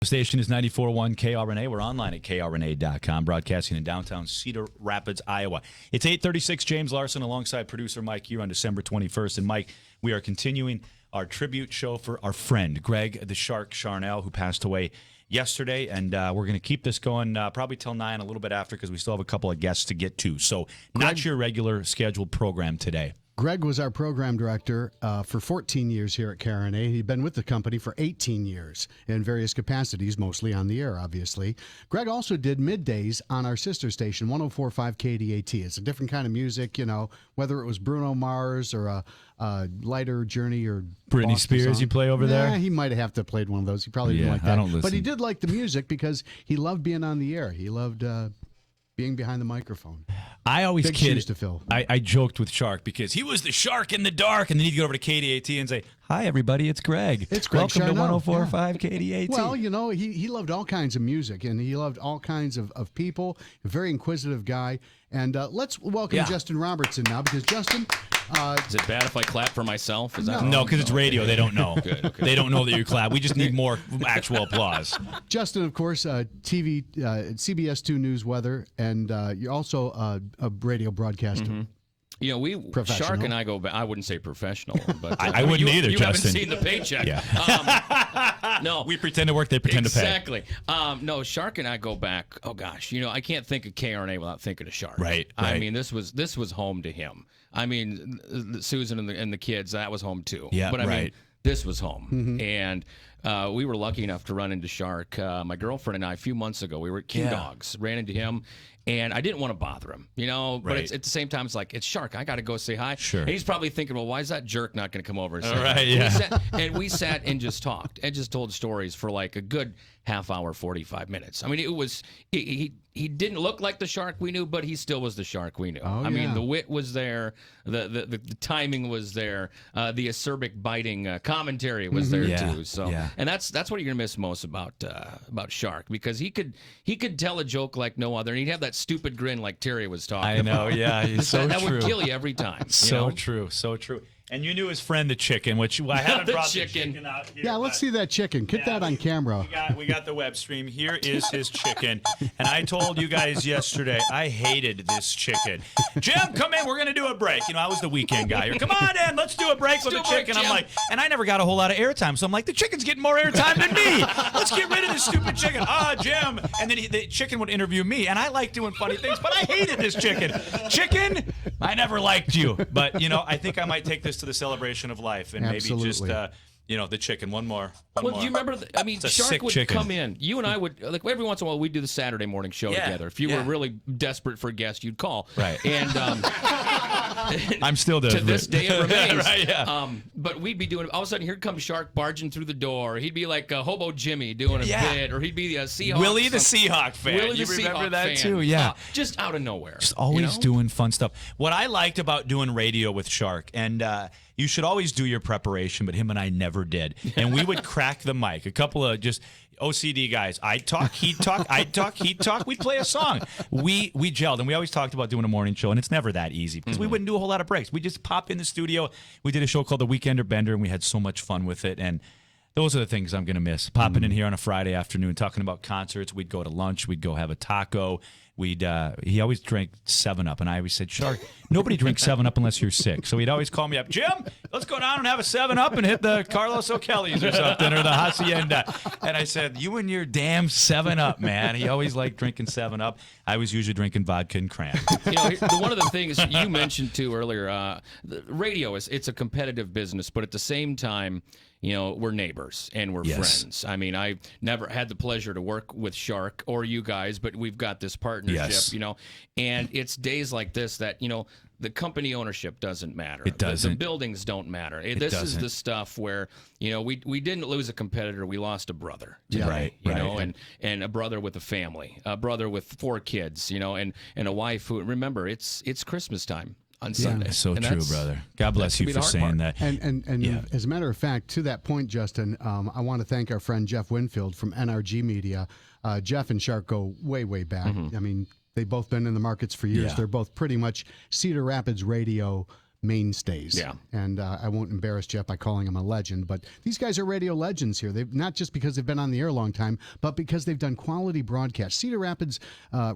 The station is 94.1 KRNA. We're online at krna.com, broadcasting in downtown Cedar Rapids, Iowa. It's 8:36. James Larson alongside producer Mike here on December 21st. And Mike, we are continuing our tribute show for our friend, Gregg the Shark Scharnau, who passed away yesterday. And we're going to keep this going probably till 9, a little bit after, because we still have a couple of guests to get to. So not your regular scheduled program today. Gregg was our program director for 14 years here at KRNA. He'd been with the company for 18 years in various capacities, mostly on the air, obviously. Gregg also did middays on our sister station, 104.5 KDAT. It's a different kind of music, you know, whether it was Bruno Mars or a lighter Journey or Britney Spears song. You play over there? He might have to have played one of those. He probably didn't like that. I don't listen. But he did like the music because he loved being on the air. He loved being behind the microphone. I always Big kid. shoes to fill. I joked with Shark because he was the shark in the dark, and then he'd go over to KDAT and say, "Hi, everybody, it's Gregg. It's Gregg Welcome Scharnau. to 104.5 KDAT." Well, you know, he loved all kinds of music, and he loved all kinds of people. A very inquisitive guy. And let's welcome Justin Robertson now, because Justin... Is it bad if I clap for myself? Is that No, because it's radio. They don't know. Good, okay. They don't know that you clap. We just need more actual applause. Justin, of course, TV, CBS 2 News weather, and you're also a radio broadcaster. Mm-hmm. You know, Shark and I go back. I wouldn't say professional, but I wouldn't either, you Justin. You haven't seen the paycheck. Yeah. No. We pretend to work, they pretend to pay. Exactly. No, Shark and I go back, oh gosh, you know, I can't think of KRNA without thinking of Shark. Right. I mean, this was home to him. I mean, Susan and the kids, that was home too. Yeah, but I right. mean, this was home. Mm-hmm. And we were lucky enough to run into Shark. My girlfriend and I, a few months ago, we were at King Dogs, ran into him. And I didn't want to bother him, you know, but it's, at the same time, it's like, it's Shark. I got to go say hi. Sure. And he's probably thinking, well, why is that jerk not going to come over and say All right, hi? yeah. We sat and just talked and just told stories for like a good half hour, 45 minutes. I mean, it was, he didn't look like the Shark we knew, but he still was the Shark we knew. I mean, the wit was there, the timing was there, the acerbic biting commentary was there too. So, and that's what you're gonna miss most about Shark, because he could tell a joke like no other, and he'd have that stupid grin like Terry was talking. I know, yeah, he's so that true. Would kill you every time. So true, so true. And you knew his friend, the chicken, which I haven't The brought chicken. the chicken out here. Yeah, let's see that chicken. Get that on camera. We got the web stream. Here is his chicken. And I told you guys yesterday, I hated this chicken. Jim, come in. We're going to do a break. You know, I was the weekend guy here. Come on in. Let's do a break with the chicken. I'm like, and I never got a whole lot of airtime. So I'm like, the chicken's getting more airtime than me. Let's get rid of this stupid chicken. Jim. And then the chicken would interview me. And I like doing funny things, but I hated this chicken. Chicken, I never liked you. But, you know, I think I might take this to the celebration of life, and maybe just you know, the chicken. One more. Do you remember? I mean, Shark would come in. You and I would, like, every once in a while we'd do the Saturday morning show together. If you were really desperate for a guest, you'd call. Right. And I'm still to this day it remains. Right, yeah. But we'd be doing. All of a sudden, here comes Shark barging through the door. He'd be like Hobo Jimmy doing a bit, or he'd be a Seahawk. Willie the Seahawk fan. Willie you the remember Seahawk that fan. too? Yeah. Just out of nowhere. Just always doing fun stuff. What I liked about doing radio with Shark, and you should always do your preparation, but him and I never did. And we would crack the mic. A couple of just OCD guys. I'd talk, he'd talk, I'd talk, he'd talk. We'd play a song. We gelled, and we always talked about doing a morning show, and it's never that easy because we wouldn't do a whole lot of breaks. We just pop in the studio. We did a show called The Weekender Bender, and we had so much fun with it. And those are the things I'm going to miss. Popping in here on a Friday afternoon, talking about concerts. We'd go to lunch. We'd go have a taco. He always drank 7-Up, and I always said, Shark, nobody drinks 7-Up unless you're sick. So he'd always call me up, Jim, let's go down and have a 7-Up and hit the Carlos O'Kelly's or something, or the Hacienda. And I said, you and your damn 7-Up, man. He always liked drinking 7-Up. I was usually drinking vodka and cran. You know, one of the things you mentioned too earlier, the radio it's a competitive business, but at the same time, you know, we're neighbors and we're friends. I mean, I've never had the pleasure to work with Shark or you guys, but we've got this partnership, you know, and it's days like this that, you know, the company ownership doesn't matter. It doesn't. The buildings don't matter. This is the stuff where, you know, we didn't lose a competitor. We lost a brother today, you know, and a brother with a family, a brother with 4 kids, you know, and a wife who, remember, it's Christmas time on Sunday. So true, brother. God bless you for saying that. And as a matter of fact, to that point, Justin, I want to thank our friend Jeff Winfield from NRG Media. Jeff and Shark go way, way back. I mean, they've both been in the markets for years. They're both pretty much Cedar Rapids radio mainstays. Yeah. And I won't embarrass Jeff by calling him a legend, but these guys are radio legends here. They've not just because they've been on the air a long time, but because they've done quality broadcasts. Cedar Rapids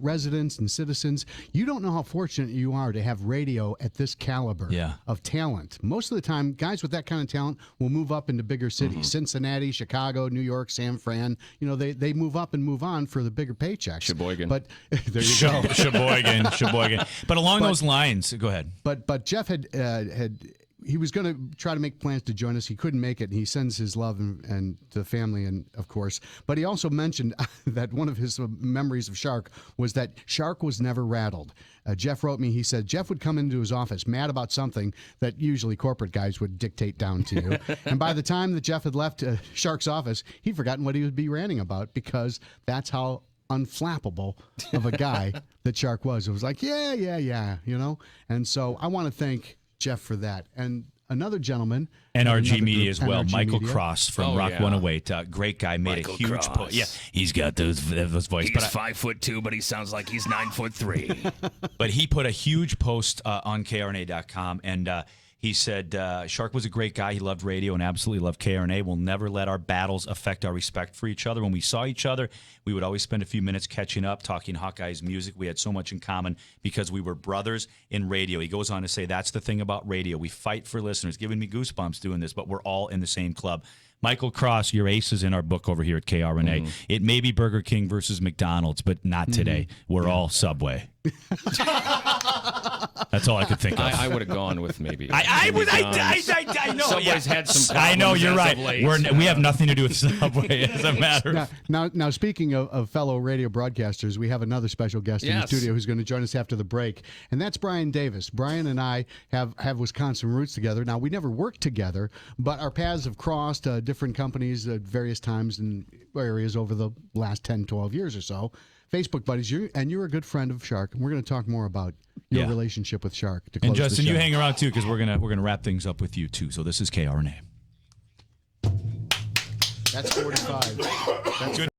residents and citizens, you don't know how fortunate you are to have radio at this caliber of talent. Most of the time, guys with that kind of talent will move up into bigger cities. Cincinnati, Chicago, New York, San Fran. You know, they move up and move on for the bigger paychecks. Sheboygan. But there you go. Sheboygan. But along those lines, go ahead. But Jeff had he was going to try to make plans to join us. He couldn't make it, and he sends his love and to the family, and of course. But he also mentioned that one of his memories of Shark was that Shark was never rattled. Jeff wrote me. He said Jeff would come into his office mad about something that usually corporate guys would dictate down to you, and by the time that Jeff had left Shark's office, he'd forgotten what he would be ranting about because that's how unflappable of a guy that Shark was. It was like, yeah, you know. And so I want to thank Jeff for that. And another gentleman. NRG Media as well. NRG Michael Media. Cross from Rock 108. Great guy. Made Michael a huge Cross. Yeah, he's got those voices. He's 5'2", but he sounds like he's 9'3". But he put a huge post on KRNA.com, and he said Shark was a great guy. He loved radio and absolutely loved KRNA. We'll never let our battles affect our respect for each other. When we saw each other, we would always spend a few minutes catching up, talking Hawkeyes music. We had so much in common because we were brothers in radio. He goes on to say, that's the thing about radio. We fight for listeners, giving me goosebumps doing this, but we're all in the same club. Michael Cross, your ace is in our book over here at KRNA. It may be Burger King versus McDonald's, but not today. We're all Subway. That's all I could think of. I would have gone with maybe. I know. Subway's had some I know, you're right. problems We have nothing to do with Subway, as a matter of. Now, speaking of fellow radio broadcasters, we have another special guest in the studio who's going to join us after the break, and that's Brian Davis. Brian and I have Wisconsin roots together. Now, we never worked together, but our paths have crossed different companies at various times in areas over the last 10, 12 years or so. Facebook buddies, you're a good friend of Shark, and we're going to talk more about your relationship with Shark. To close And Justin, the show. you hang around too, because we're gonna wrap things up with you too. So this is KRNA. That's 45. That's good.